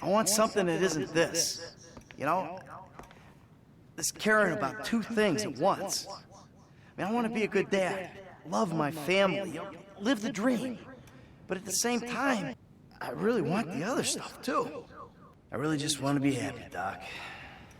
I want something that isn't this. You know? This caring about two things at once. I mean, I want to be a good dad, love my family, you know, live the dream. But at the same time, I really want the other stuff too. I really just want to be happy, Doc.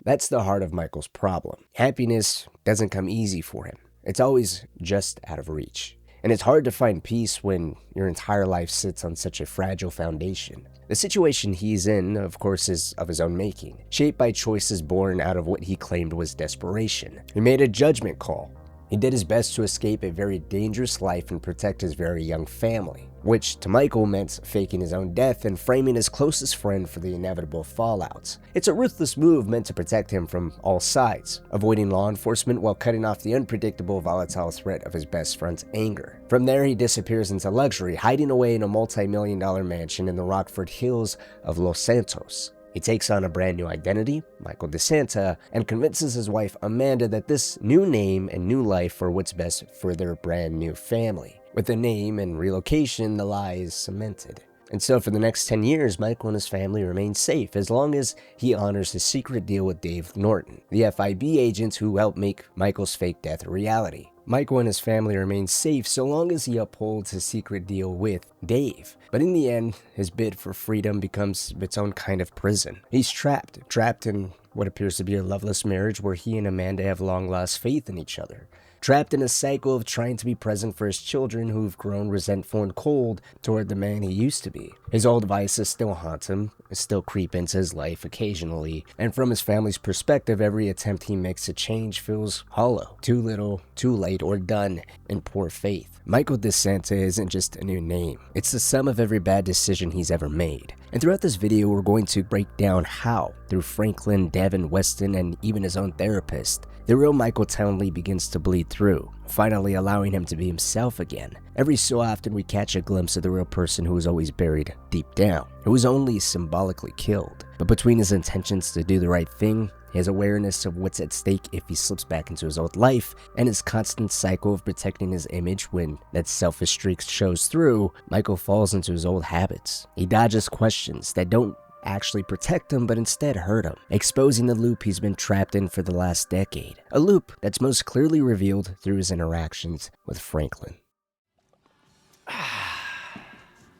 That's the heart of Michael's problem. Happiness doesn't come easy for him. It's always just out of reach. And it's hard to find peace when your entire life sits on such a fragile foundation. The situation he's in, of course, is of his own making, shaped by choices born out of what he claimed was desperation. He made a judgment call. He did his best to escape a very dangerous life and protect his very young family, which to Michael meant faking his own death and framing his closest friend for the inevitable fallouts. It's a ruthless move meant to protect him from all sides, avoiding law enforcement while cutting off the unpredictable, volatile threat of his best friend's anger. From there, he disappears into luxury, hiding away in a multi-million-dollar mansion in the Rockford Hills of Los Santos. He takes on a brand new identity, Michael DeSanta, and convinces his wife Amanda that this new name and new life are what's best for their brand new family. With the name and relocation, the lie is cemented. And so for the next 10 years, Michael and his family remain safe as long as he honors his secret deal with Dave Norton, the FIB agent who helped make Michael's fake death a reality. Michael and his family remain safe so long as he upholds his secret deal with Dave. But in the end, his bid for freedom becomes its own kind of prison. He's trapped in what appears to be a loveless marriage where he and Amanda have long lost faith in each other. Trapped in a cycle of trying to be present for his children who've grown resentful and cold toward the man he used to be. His old vices still haunt him, still creep into his life occasionally, and from his family's perspective, every attempt he makes to change feels hollow, too little, too late, or done in poor faith. Michael DeSanta isn't just a new name, it's the sum of every bad decision he's ever made. And throughout this video, we're going to break down how, through Franklin, Devin, Weston, and even his own therapist, the real Michael Townley begins to bleed through, finally allowing him to be himself again. Every so often we catch a glimpse of the real person who was always buried deep down, who was only symbolically killed. But between his intentions to do the right thing, his awareness of what's at stake if he slips back into his old life, and his constant cycle of protecting his image when that selfish streak shows through, Michael falls into his old habits. He dodges questions that don't actually protect him but instead hurt him, exposing the loop he's been trapped in for the last decade. A loop that's most clearly revealed through his interactions with Franklin.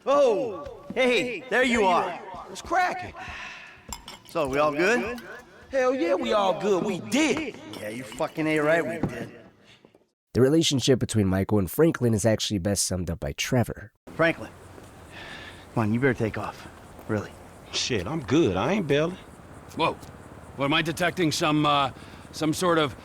Oh, hey, there you are. What's cracking? So, we all good? Hell yeah, we all good. We did. Yeah, you fucking ain't right, we did. The relationship between Michael and Franklin is actually best summed up by Trevor. Franklin, come on, you better take off. Really. Shit, I'm good. I ain't bailing. Whoa. What, am I detecting some sort of,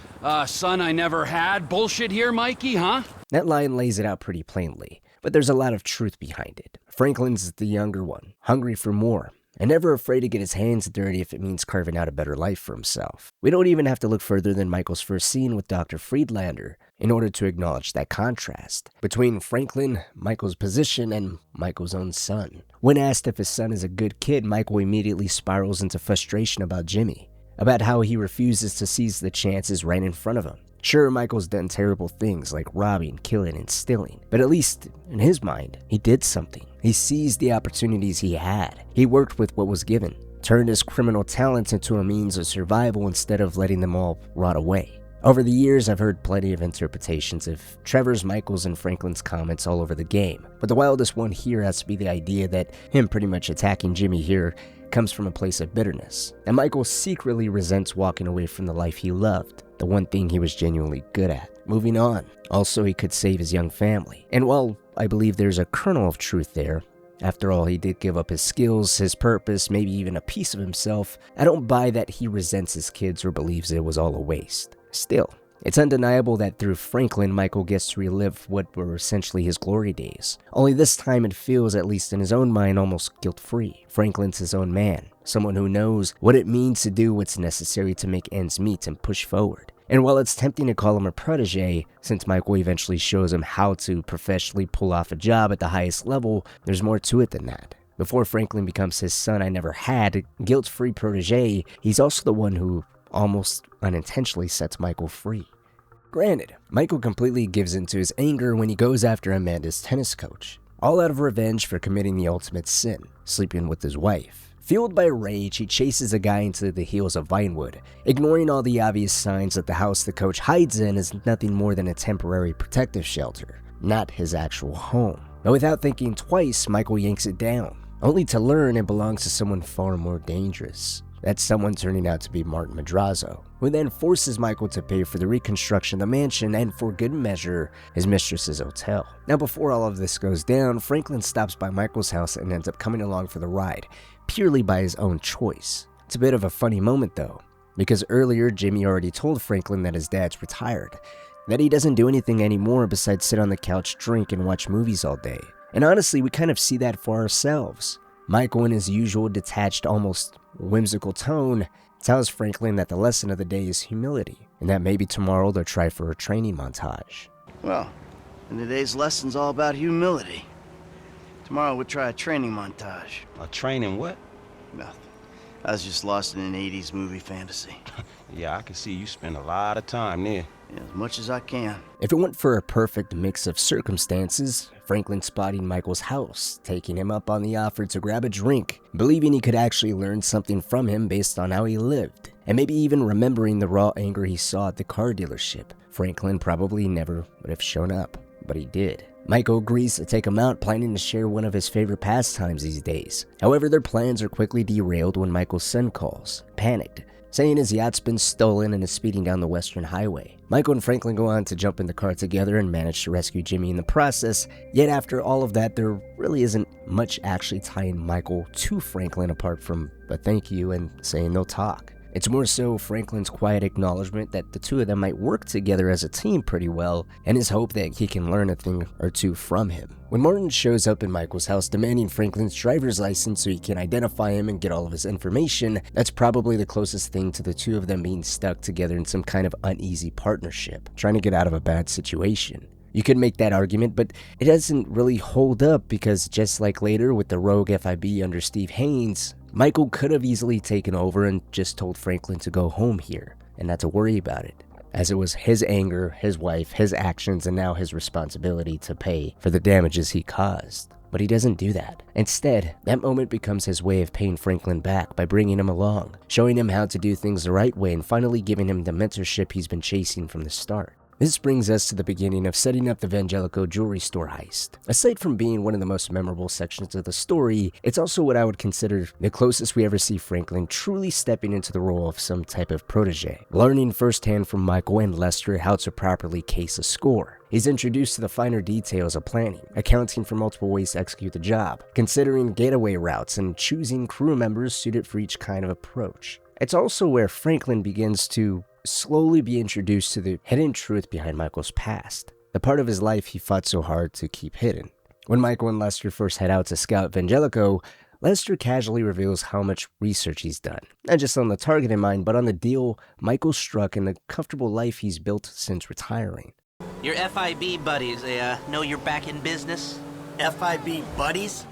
son I never had bullshit here, Mikey, huh? That line lays it out pretty plainly, but there's a lot of truth behind it. Franklin's the younger one, hungry for more, and never afraid to get his hands dirty if it means carving out a better life for himself. We don't even have to look further than Michael's first scene with Dr. Friedlander in order to acknowledge that contrast between Franklin, Michael's position, and Michael's own son. When asked if his son is a good kid, Michael immediately spirals into frustration about Jimmy, about how he refuses to seize the chances right in front of him. Sure, Michael's done terrible things like robbing, killing, and stealing, but at least in his mind, he did something. He seized the opportunities he had. He worked with what was given, turned his criminal talents into a means of survival instead of letting them all rot away. Over the years, I've heard plenty of interpretations of Trevor's, Michael's, and Franklin's comments all over the game, but the wildest one here has to be the idea that him pretty much attacking Jimmy here comes from a place of bitterness, and Michael secretly resents walking away from the life he loved, the one thing he was genuinely good at, moving on. Also, he could save his young family. And while I believe there's a kernel of truth there, after all, he did give up his skills, his purpose, maybe even a piece of himself, I don't buy that he resents his kids or believes it was all a waste. Still, it's undeniable that through Franklin, Michael gets to relive what were essentially his glory days. Only this time it feels, at least in his own mind, almost guilt-free. Franklin's his own man, someone who knows what it means to do what's necessary to make ends meet and push forward. And while it's tempting to call him a protege, since Michael eventually shows him how to professionally pull off a job at the highest level, there's more to it than that. Before Franklin becomes his son I never had, a guilt-free protege, he's also the one who almost unintentionally sets Michael free. Granted, Michael completely gives into his anger when he goes after Amanda's tennis coach. all out of revenge for committing the ultimate sin, sleeping with his wife. Fueled by rage, he chases a guy into the hills of Vinewood, ignoring all the obvious signs that the house the coach hides in is nothing more than a temporary protective shelter, not his actual home. But without thinking twice, Michael yanks it down, only to learn it belongs to someone far more dangerous. That someone turning out to be Martin Madrazo, who then forces Michael to pay for the reconstruction of the mansion and, for good measure, his mistress's hotel. Now, before all of this goes down, Franklin stops by Michael's house and ends up coming along for the ride, purely by his own choice. It's a bit of a funny moment though, because earlier Jimmy already told Franklin that his dad's retired, that he doesn't do anything anymore besides sit on the couch, drink, and watch movies all day. And honestly, we kind of see that for ourselves. Michael, in his usual detached, almost whimsical tone, tells Franklin that the lesson of the day is humility, and that maybe tomorrow they'll try for a training montage. Well, and today's lesson's all about humility. Tomorrow we'll try a training montage. A training what? Nothing. I was just lost in an 80s movie fantasy. Yeah, I can see you spend a lot of time there. Yeah, as much as I can. If it weren't for a perfect mix of circumstances, Franklin spotting Michael's house, taking him up on the offer to grab a drink, believing he could actually learn something from him based on how he lived, and maybe even remembering the raw anger he saw at the car dealership, Franklin probably never would have shown up, but he did. Michael agrees to take him out, planning to share one of his favorite pastimes these days. However, their plans are quickly derailed when Michael's son calls, panicked, saying his yacht's been stolen and is speeding down the Western Highway. Michael and Franklin go on to jump in the car together and manage to rescue Jimmy in the process, yet after all of that, there really isn't much actually tying Michael to Franklin apart from a thank you and saying they'll talk. It's more so Franklin's quiet acknowledgement that the two of them might work together as a team pretty well, and his hope that he can learn a thing or two from him. When Martin shows up in Michael's house demanding Franklin's driver's license so he can identify him and get all of his information, that's probably the closest thing to the two of them being stuck together in some kind of uneasy partnership, trying to get out of a bad situation. You could make that argument, but it doesn't really hold up because just like later with the rogue FIB under Steve Haynes, Michael could have easily taken over and just told Franklin to go home here and not to worry about it, as it was his anger, his wife, his actions, and now his responsibility to pay for the damages he caused. But he doesn't do that. Instead, that moment becomes his way of paying Franklin back by bringing him along, showing him how to do things the right way, and finally giving him the mentorship he's been chasing from the start. This brings us to the beginning of setting up the Vangelico jewelry store heist. Aside from being one of the most memorable sections of the story, it's also what I would consider the closest we ever see Franklin truly stepping into the role of some type of protege, learning firsthand from Michael and Lester how to properly case a score. He's introduced to the finer details of planning, accounting for multiple ways to execute the job, considering getaway routes, and choosing crew members suited for each kind of approach. It's also where Franklin begins to slowly be introduced to the hidden truth behind Michael's past, the part of his life he fought so hard to keep hidden. When Michael and Lester first head out to scout Vangelico, Lester casually reveals how much research he's done, not just on the target in mind, but on the deal Michael struck and the comfortable life he's built since retiring. Your FIB buddies, they know you're back in business? FIB buddies?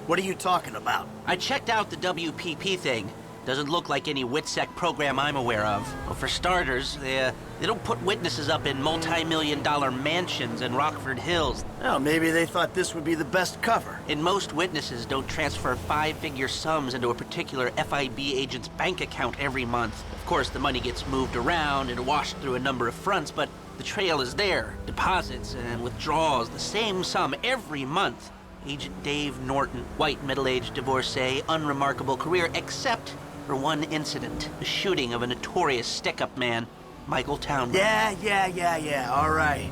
What are you talking about? I checked out the WPP thing. Doesn't look like any WITSEC program I'm aware of. Well, for starters, they don't put witnesses up in multi-million-dollar mansions in Rockford Hills. Oh, maybe they thought this would be the best cover. And most witnesses don't transfer five-figure sums into a particular FIB agent's bank account every month. Of course, the money gets moved around and washed through a number of fronts, but the trail is there. Deposits and withdrawals, the same sum every month. Agent Dave Norton, white middle-aged divorcee, unremarkable career, except for one incident, the shooting of a notorious stick-up man, Michael Townley. Yeah, all right.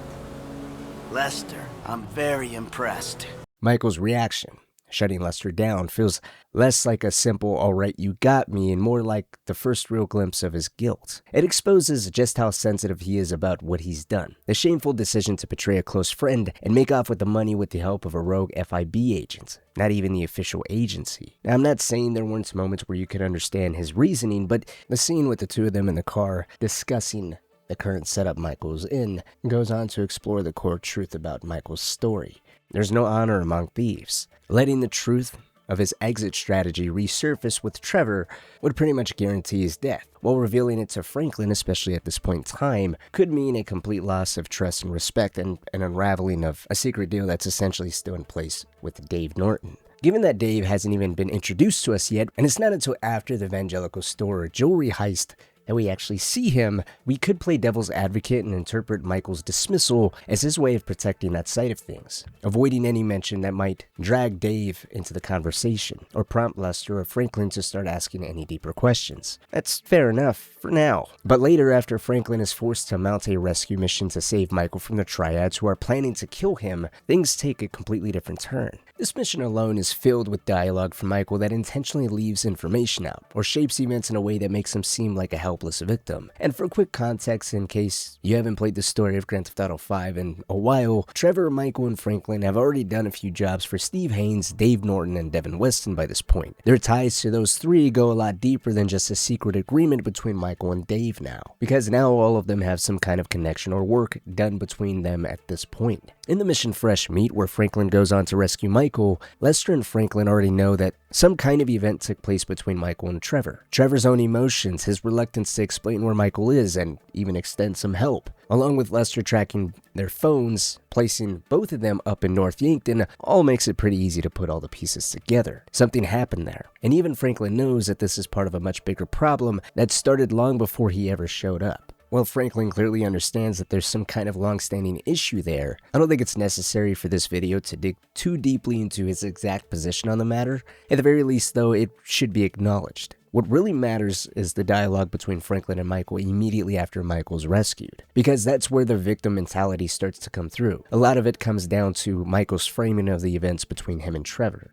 Lester, I'm very impressed. Michael's reaction, shutting Lester down, feels less like a simple "all right, you got me" and more like the first real glimpse of his guilt. It exposes just how sensitive he is about what he's done. The shameful decision to betray a close friend and make off with the money with the help of a rogue FIB agent, not even the official agency. Now, I'm not saying there weren't moments where you could understand his reasoning, but the scene with the two of them in the car discussing the current setup Michael's in goes on to explore the core truth about Michael's story. There's no honor among thieves. Letting the truth of his exit strategy resurface with Trevor would pretty much guarantee his death, while revealing it to Franklin, especially at this point in time, could mean a complete loss of trust and respect and an unraveling of a secret deal that's essentially still in place with Dave Norton. Given that Dave hasn't even been introduced to us yet, and it's not until after the Evangelical store or jewelry heist that we actually see him, we could play devil's advocate and interpret Michael's dismissal as his way of protecting that side of things, avoiding any mention that might drag Dave into the conversation, or prompt Lester or Franklin to start asking any deeper questions. That's fair enough for now. But later, after Franklin is forced to mount a rescue mission to save Michael from the Triads who are planning to kill him, things take a completely different turn. This mission alone is filled with dialogue from Michael that intentionally leaves information out, or shapes events in a way that makes him seem like a helpless victim. And for quick context, in case you haven't played the story of Grand Theft Auto 5 in a while, Trevor, Michael, and Franklin have already done a few jobs for Steve Haynes, Dave Norton, and Devin Weston by this point. Their ties to those three go a lot deeper than just a secret agreement between Michael and Dave now, because now all of them have some kind of connection or work done between them at this point. In the mission Fresh Meat, where Franklin goes on to rescue Michael, Lester and Franklin already know that some kind of event took place between Michael and Trevor. Trevor's own emotions, his reluctance to explain where Michael is and even extend some help, along with Lester tracking their phones, placing both of them up in North Yankton, all makes it pretty easy to put all the pieces together. Something happened there, and even Franklin knows that this is part of a much bigger problem that started long before he ever showed up. While Franklin clearly understands that there's some kind of long-standing issue there, I don't think it's necessary for this video to dig too deeply into his exact position on the matter. At the very least, though, it should be acknowledged. What really matters is the dialogue between Franklin and Michael immediately after Michael's rescued, because that's where the victim mentality starts to come through. A lot of it comes down to Michael's framing of the events between him and Trevor.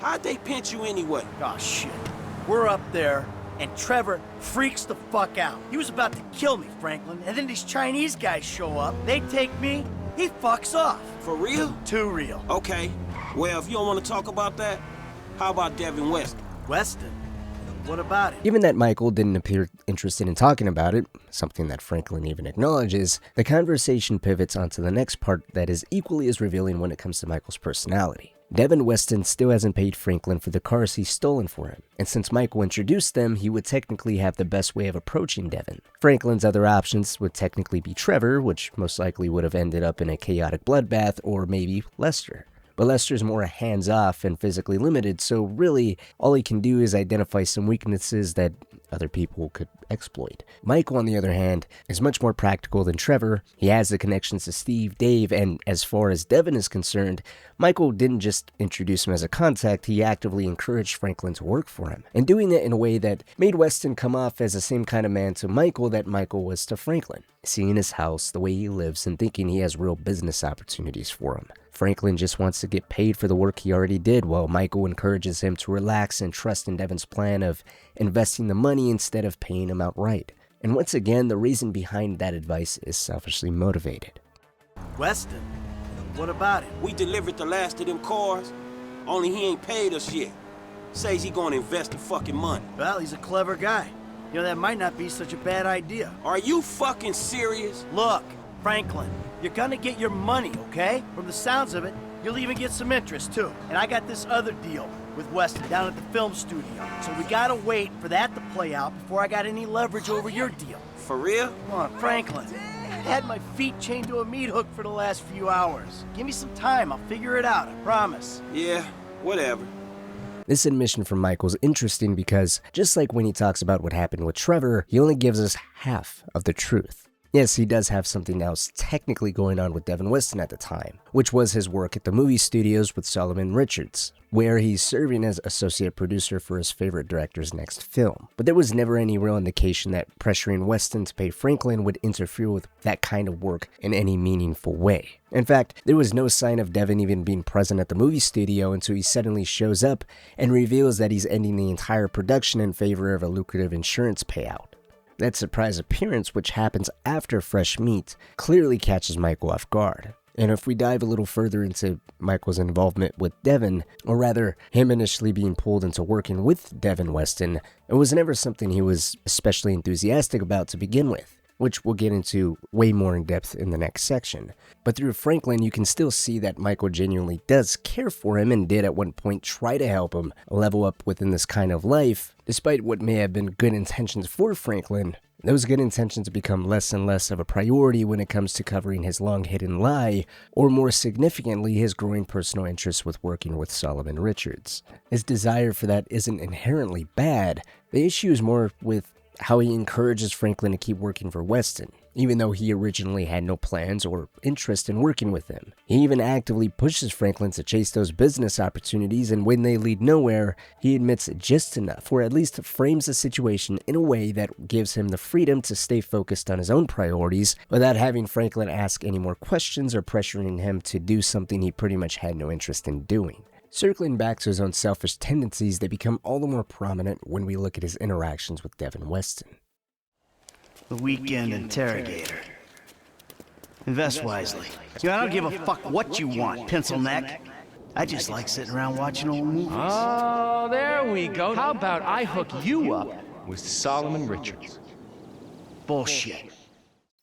How'd they pinch you anyway? Oh, shit. We're up there, and Trevor freaks the fuck out. He was about to kill me, Franklin, and then these Chinese guys show up. They take me, he fucks off. For real? Too real. Okay. Well, if you don't want to talk about that, how about Devin West? Weston? What about it? Given that Michael didn't appear interested in talking about it, something that Franklin even acknowledges, the conversation pivots onto the next part that is equally as revealing when it comes to Michael's personality. Devin Weston still hasn't paid Franklin for the cars he's stolen for him, and since Michael introduced them, he would technically have the best way of approaching Devin. Franklin's other options would technically be Trevor, which most likely would have ended up in a chaotic bloodbath, or maybe Lester. But Lester's more hands-off and physically limited, so really, all he can do is identify some weaknesses that other people could exploit. Michael, on the other hand, is much more practical than Trevor. He has the connections to Steve, Dave, and as far as Devin is concerned, Michael didn't just introduce him as a contact, he actively encouraged Franklin to work for him, and doing it in a way that made Weston come off as the same kind of man to Michael that Michael was to Franklin, seeing his house, the way he lives, and thinking he has real business opportunities for him. Franklin just wants to get paid for the work he already did, while Michael encourages him to relax and trust in Devin's plan of investing the money instead of paying him outright. And once again, the reason behind that advice is selfishly motivated. Weston? What about it? We delivered the last of them cars, only he ain't paid us yet. Says he gonna invest the fucking money. Well, he's a clever guy. You know, that might not be such a bad idea. Are you fucking serious? Look, Franklin, you're gonna get your money, okay? From the sounds of it, you'll even get some interest, too. And I got this other deal with Weston down at the film studio. So we gotta wait for that to play out before I got any leverage over your deal. For real? Come on, Franklin. I had my feet chained to a meat hook for the last few hours. Give me some time, I'll figure it out, I promise. Yeah, whatever. This admission from Michael's interesting because, just like when he talks about what happened with Trevor, he only gives us half of the truth. Yes, he does have something else technically going on with Devin Weston at the time, which was his work at the movie studios with Solomon Richards, where he's serving as associate producer for his favorite director's next film. But there was never any real indication that pressuring Weston to pay Franklin would interfere with that kind of work in any meaningful way. In fact, there was no sign of Devin even being present at the movie studio until he suddenly shows up and reveals that he's ending the entire production in favor of a lucrative insurance payout. That surprise appearance, which happens after Fresh Meat, clearly catches Michael off guard. And if we dive a little further into Michael's involvement with Devin, or rather, him initially being pulled into working with Devin Weston, it was never something he was especially enthusiastic about to begin with. which we'll get into way more in depth in the next section. But through Franklin, you can still see that Michael genuinely does care for him and did at one point try to help him level up within this kind of life. Despite what may have been good intentions for Franklin, those good intentions become less and less of a priority when it comes to covering his long-hidden lie, or more significantly, his growing personal interest with working with Solomon Richards. His desire for that isn't inherently bad. The issue is more with how he encourages Franklin to keep working for Weston, even though he originally had no plans or interest in working with him. He even actively pushes Franklin to chase those business opportunities, and when they lead nowhere, he admits just enough, or at least frames the situation in a way that gives him the freedom to stay focused on his own priorities without having Franklin ask any more questions or pressuring him to do something he pretty much had no interest in doing. Circling back to his own selfish tendencies, they become all the more prominent when we look at his interactions with Devin Weston. The weekend interrogator. Invest wisely. You know, I don't give a fuck what you want, pencil neck. I just like sitting around watching old movies. Oh, there we go. How about I hook you up with Solomon Richards? Bullshit.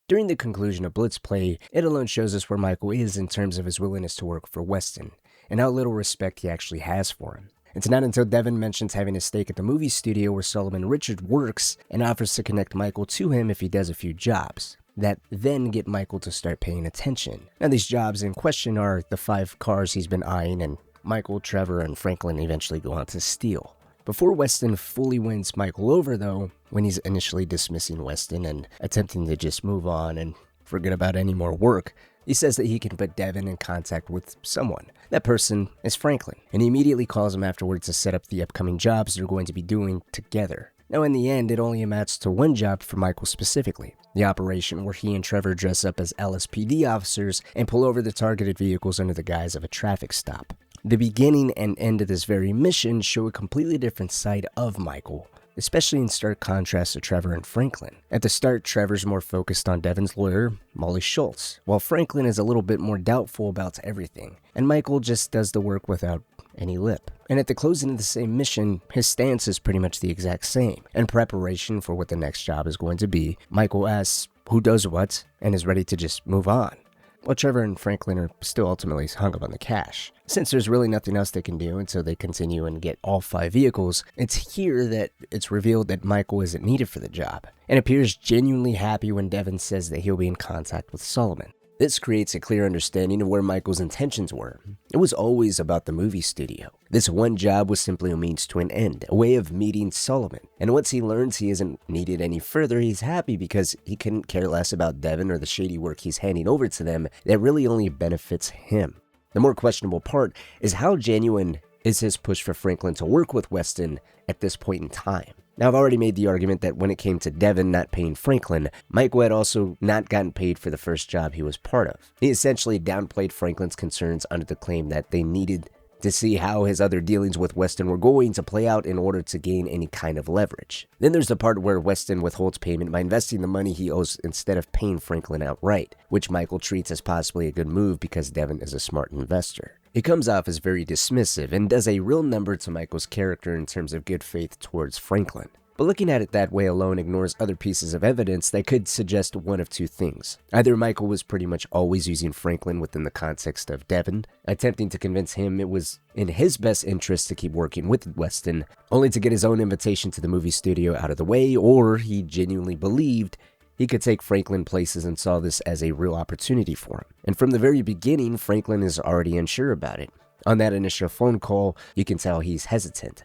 During the conclusion of Blitz Play, it alone shows us where Michael is in terms of his willingness to work for Weston, and how little respect he actually has for him. It's not until Devin mentions having a stake at the movie studio where Solomon Richards works and offers to connect Michael to him if he does a few jobs, that then get Michael to start paying attention. Now these jobs in question are the 5 cars he's been eyeing, and Michael, Trevor, and Franklin eventually go on to steal. Before Weston fully wins Michael over though, when he's initially dismissing Weston and attempting to just move on and forget about any more work, he says that he can put Devin in contact with someone. That person is Franklin, and he immediately calls him afterwards to set up the upcoming jobs they're going to be doing together. Now in the end, it only amounts to one job for Michael specifically, the operation where he and Trevor dress up as LSPD officers and pull over the targeted vehicles under the guise of a traffic stop. The beginning and end of this very mission show a completely different side of Michael, especially in stark contrast to Trevor and Franklin. At the start, Trevor's more focused on Devin's lawyer, Molly Schultz, while Franklin is a little bit more doubtful about everything, and Michael just does the work without any lip. And at the closing of the same mission, his stance is pretty much the exact same. In preparation for what the next job is going to be, Michael asks who does what and is ready to just move on, while Trevor and Franklin are still ultimately hung up on the cash. Since there's really nothing else they can do until they continue and get all 5 vehicles, it's here that it's revealed that Michael isn't needed for the job, and appears genuinely happy when Devin says that he'll be in contact with Solomon. This creates a clear understanding of where Michael's intentions were. It was always about the movie studio. This one job was simply a means to an end, a way of meeting Solomon. And once he learns he isn't needed any further, he's happy because he couldn't care less about Devin or the shady work he's handing over to them that really only benefits him. The more questionable part is how genuine is his push for Franklin to work with Weston at this point in time. Now, I've already made the argument that when it came to Devin not paying Franklin, Michael had also not gotten paid for the first job he was part of. He essentially downplayed Franklin's concerns under the claim that they needed to see how his other dealings with Weston were going to play out in order to gain any kind of leverage. Then there's the part where Weston withholds payment by investing the money he owes instead of paying Franklin outright, which Michael treats as possibly a good move because Devin is a smart investor. He comes off as very dismissive and does a real number to Michael's character in terms of good faith towards Franklin. But looking at it that way alone ignores other pieces of evidence that could suggest one of two things. Either Michael was pretty much always using Franklin within the context of Devin, attempting to convince him it was in his best interest to keep working with Weston, only to get his own invitation to the movie studio out of the way, or he genuinely believed he could take Franklin places and saw this as a real opportunity for him. And from the very beginning, Franklin is already unsure about it. On that initial phone call, you can tell he's hesitant.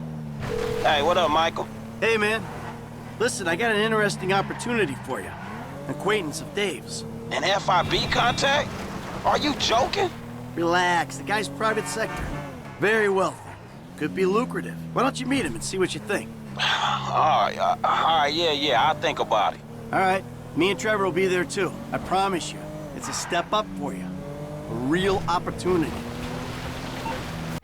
Hey, what up, Michael? Hey, man. Listen, I got an interesting opportunity for you. An acquaintance of Dave's. An FIB contact? Are you joking? Relax, the guy's private sector. Very wealthy. Could be lucrative. Why don't you meet him and see what you think? All right, yeah, I'll think about it. All right, me and Trevor will be there too. I promise you. It's a step up for you. A real opportunity.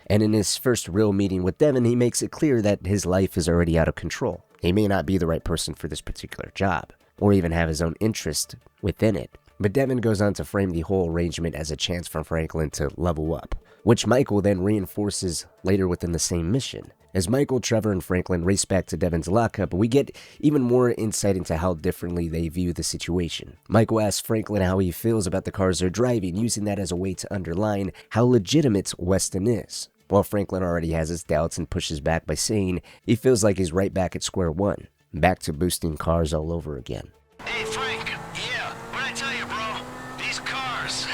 And in his first real meeting with Devin, he makes it clear that his life is already out of control. He may not be the right person for this particular job, or even have his own interest within it. But Devin goes on to frame the whole arrangement as a chance for Franklin to level up, which Michael then reinforces later within the same mission. As Michael, Trevor, and Franklin race back to Devin's lockup, we get even more insight into how differently they view the situation. Michael asks Franklin how he feels about the cars they're driving, using that as a way to underline how legitimate Weston is. While Franklin already has his doubts and pushes back by saying he feels like he's right back at square one, back to boosting cars all over again. Hey, Frank. Yeah, what'd I tell you, bro? These cars.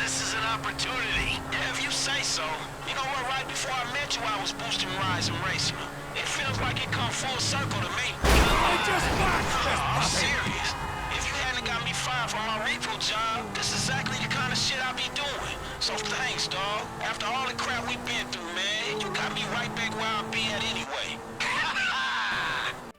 This is an opportunity. Yeah, if you say so. You know what? Right before I met you, I was boosting rides and racing. It feels like it come full circle to me. I'm serious. If you hadn't got me fired from my repo job, this is exactly the kind of shit I be doing. So thanks, dawg. After all the crap we been through, man, you got me right back where I be at anyway.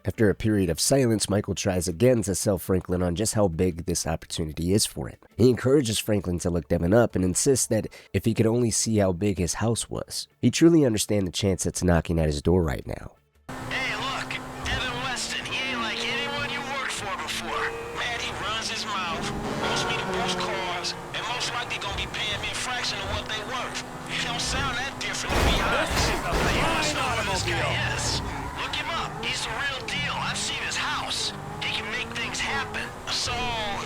After a period of silence, Michael tries again to sell Franklin on just how big this opportunity is for him. He encourages Franklin to look Devin up and insists that if he could only see how big his house was, he truly understands the chance that's knocking at his door right now. Hey, look, Devin Weston, he ain't like anyone you worked for before. Man, he runs his mouth, wants me to boost cars, and most likely gonna be paying me a fraction of what they worth. He don't sound that different, to be honest. This guy is. Look him up. He's the real deal. I've seen his house. He can make things happen. So,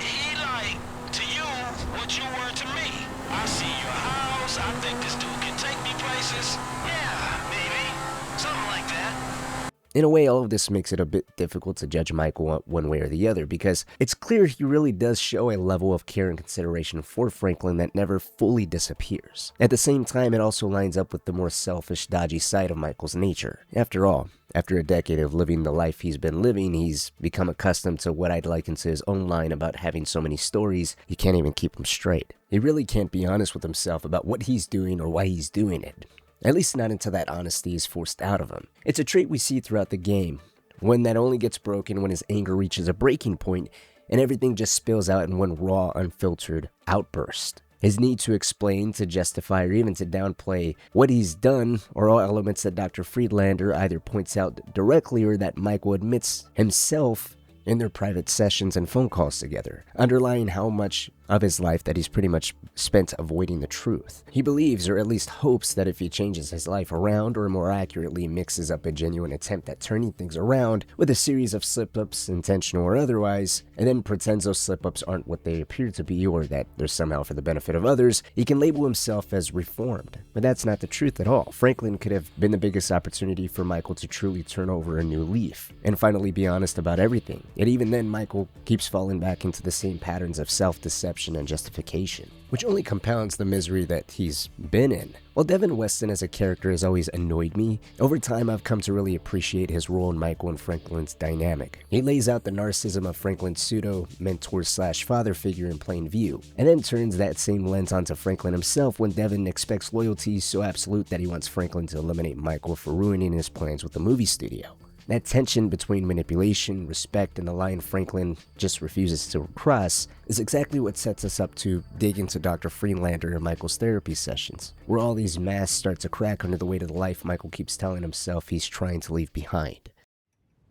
he like, to you, what you were to me. I see your house. I think this dude can take me places. Yeah, maybe. Something like that. In a way, all of this makes it a bit difficult to judge Michael one way or the other, because it's clear he really does show a level of care and consideration for Franklin that never fully disappears. At the same time, it also lines up with the more selfish, dodgy side of Michael's nature. After all, after a decade of living the life he's been living, he's become accustomed to what I'd liken to his own line about having so many stories, you can't even keep them straight. He really can't be honest with himself about what he's doing or why he's doing it. At least not until that honesty is forced out of him. It's a trait we see throughout the game, one that only gets broken when his anger reaches a breaking point and everything just spills out in one raw, unfiltered outburst. His need to explain, to justify, or even to downplay what he's done are all elements that Dr. Friedlander either points out directly or that Michael admits himself in their private sessions and phone calls together, underlying how much of his life that he's pretty much spent avoiding the truth. He believes, or at least hopes, that if he changes his life around, or more accurately mixes up a genuine attempt at turning things around with a series of slip-ups, intentional or otherwise, and then pretends those slip-ups aren't what they appear to be or that they're somehow for the benefit of others, he can label himself as reformed. But that's not the truth at all. Franklin could have been the biggest opportunity for Michael to truly turn over a new leaf and finally be honest about everything. Yet even then, Michael keeps falling back into the same patterns of self-deception and justification, which only compounds the misery that he's been in. While Devin Weston as a character has always annoyed me, over time I've come to really appreciate his role in Michael and Franklin's dynamic. He lays out the narcissism of Franklin's pseudo-mentor/father figure in plain view, and then turns that same lens onto Franklin himself when Devin expects loyalty so absolute that he wants Franklin to eliminate Michael for ruining his plans with the movie studio. That tension between manipulation, respect, and the line Franklin just refuses to cross is exactly what sets us up to dig into Dr. Friedlander and Michael's therapy sessions, where all these masks start to crack under the weight of the life Michael keeps telling himself he's trying to leave behind.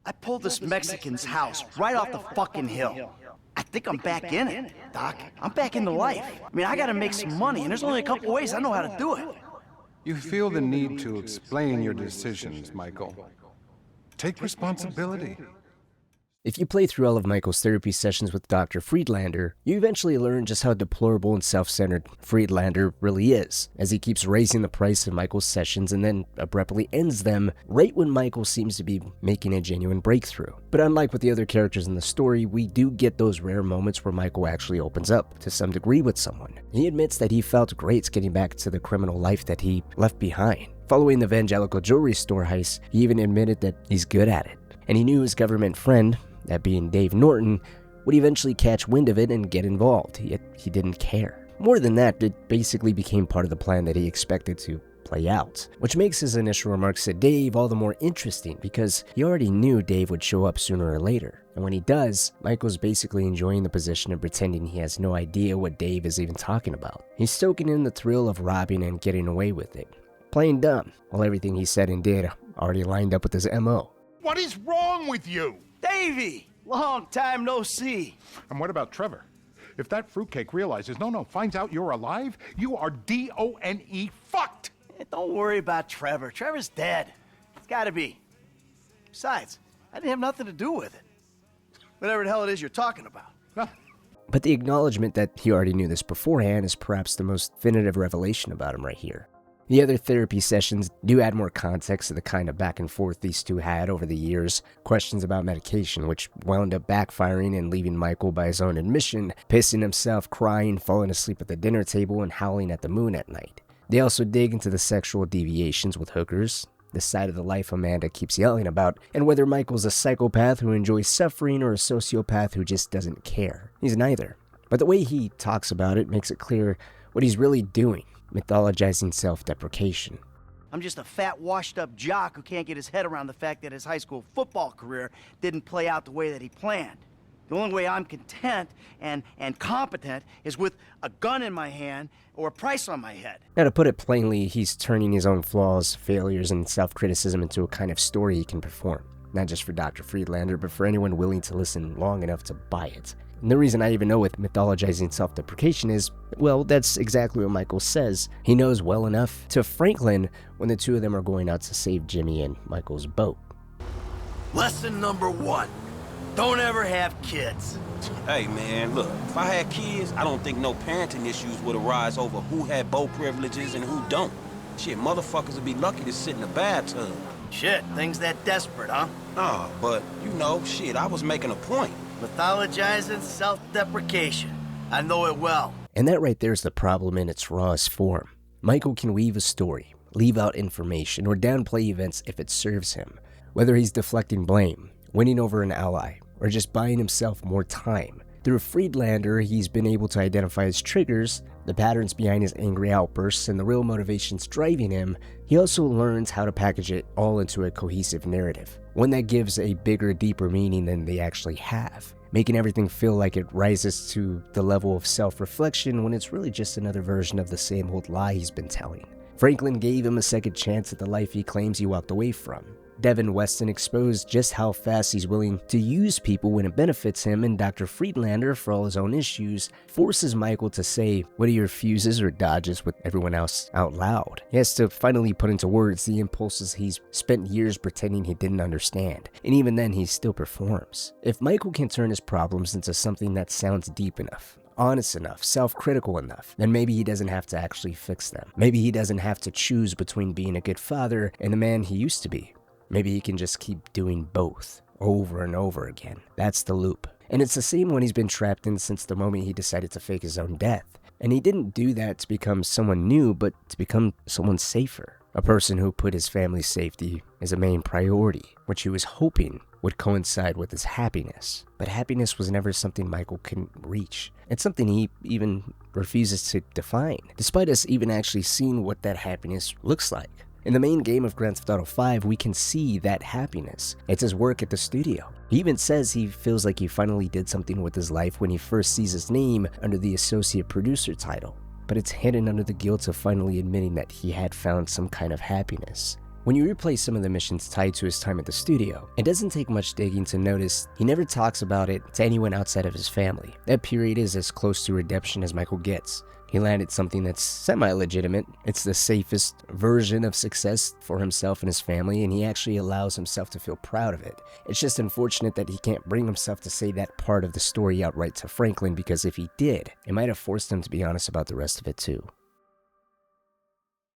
I pulled this Mexican's house right off the fucking hill. I think I'm back in it, Doc. I'm back into life. I mean, I gotta make some money, and there's only a couple ways I know how to do it. You feel the need to explain your decisions, Michael. Take responsibility. If you play through all of Michael's therapy sessions with Dr. Friedlander, you eventually learn just how deplorable and self-centered Friedlander really is, as he keeps raising the price of Michael's sessions and then abruptly ends them right when Michael seems to be making a genuine breakthrough. But unlike with the other characters in the story, we do get those rare moments where Michael actually opens up to some degree with someone. He admits that he felt great getting back to the criminal life that he left behind. Following the Evangelical jewelry store heist, he even admitted that he's good at it. And he knew his government friend, that being Dave Norton, would eventually catch wind of it and get involved, yet he didn't care. More than that, it basically became part of the plan that he expected to play out, which makes his initial remarks to Dave all the more interesting because he already knew Dave would show up sooner or later. And when he does, Michael's basically enjoying the position and pretending he has no idea what Dave is even talking about. He's stoking in the thrill of robbing and getting away with it. Playing dumb, while everything he said and did already lined up with his MO. What is wrong with you? Davey! Long time no see. And what about Trevor? If that fruitcake realizes, finds out you're alive, you are D-O-N-E fucked! Hey, don't worry about Trevor. Trevor's dead. Gotta be. Besides, I didn't have nothing to do with it. Whatever the hell it is you're talking about. But the acknowledgement that he already knew this beforehand is perhaps the most definitive revelation about him right here. The other therapy sessions do add more context to the kind of back and forth these two had over the years, questions about medication, which wound up backfiring and leaving Michael, by his own admission, pissing himself, crying, falling asleep at the dinner table, and howling at the moon at night. They also dig into the sexual deviations with hookers, the side of the life Amanda keeps yelling about, and whether Michael's a psychopath who enjoys suffering or a sociopath who just doesn't care. He's neither. But the way he talks about it makes it clear what he's really doing, mythologizing self-deprecation. I'm just a fat, washed-up jock who can't get his head around the fact that his high school football career didn't play out the way that he planned. The only way I'm content and competent is with a gun in my hand or a price on my head. Now, to put it plainly, he's turning his own flaws, failures, and self-criticism into a kind of story he can perform. Not just for Dr. Friedlander, but for anyone willing to listen long enough to buy it. And the reason I even know with mythologizing self-deprecation is, well, that's exactly what Michael says. He knows well enough to Franklin when the two of them are going out to save Jimmy and Michael's boat. Lesson number 1. Don't ever have kids. Hey, man, look, if I had kids, I don't think no parenting issues would arise over who had boat privileges and who don't. Shit, motherfuckers would be lucky to sit in a bathtub. Shit, things that desperate, huh? Nah, but, you know, shit, I was making a point. Mythologizing self-deprecation. I know it well. And that right there is the problem in its rawest form. Michael can weave a story, leave out information, or downplay events if it serves him. Whether he's deflecting blame, winning over an ally, or just buying himself more time. Through Friedlander, he's been able to identify his triggers, the patterns behind his angry outbursts, and the real motivations driving him. He also learns how to package it all into a cohesive narrative, one that gives a bigger, deeper meaning than they actually have, making everything feel like it rises to the level of self-reflection when it's really just another version of the same old lie he's been telling. Franklin gave him a second chance at the life he claims he walked away from. Devin Weston exposed just how fast he's willing to use people when it benefits him, and Dr. Friedlander, for all his own issues, forces Michael to say what he refuses or dodges with everyone else out loud. He has to finally put into words the impulses he's spent years pretending he didn't understand, and even then he still performs. If Michael can turn his problems into something that sounds deep enough, honest enough, self-critical enough, then maybe he doesn't have to actually fix them. Maybe he doesn't have to choose between being a good father and the man he used to be. Maybe he can just keep doing both, over and over again. That's the loop. And it's the same one he's been trapped in since the moment he decided to fake his own death. And he didn't do that to become someone new, but to become someone safer. A person who put his family's safety as a main priority, which he was hoping would coincide with his happiness. But happiness was never something Michael couldn't reach. It's something he even refuses to define, despite us even actually seeing what that happiness looks like. In the main game of Grand Theft Auto 5, we can see that happiness. It's his work at the studio. He even says he feels like he finally did something with his life when he first sees his name under the associate producer title. But it's hidden under the guilt of finally admitting that he had found some kind of happiness. When you replay some of the missions tied to his time at the studio, it doesn't take much digging to notice he never talks about it to anyone outside of his family. That period is as close to redemption as Michael gets. He landed something that's semi-legitimate. It's the safest version of success for himself and his family, and he actually allows himself to feel proud of it. It's just unfortunate that he can't bring himself to say that part of the story outright to Franklin, because if he did, it might have forced him to be honest about the rest of it too.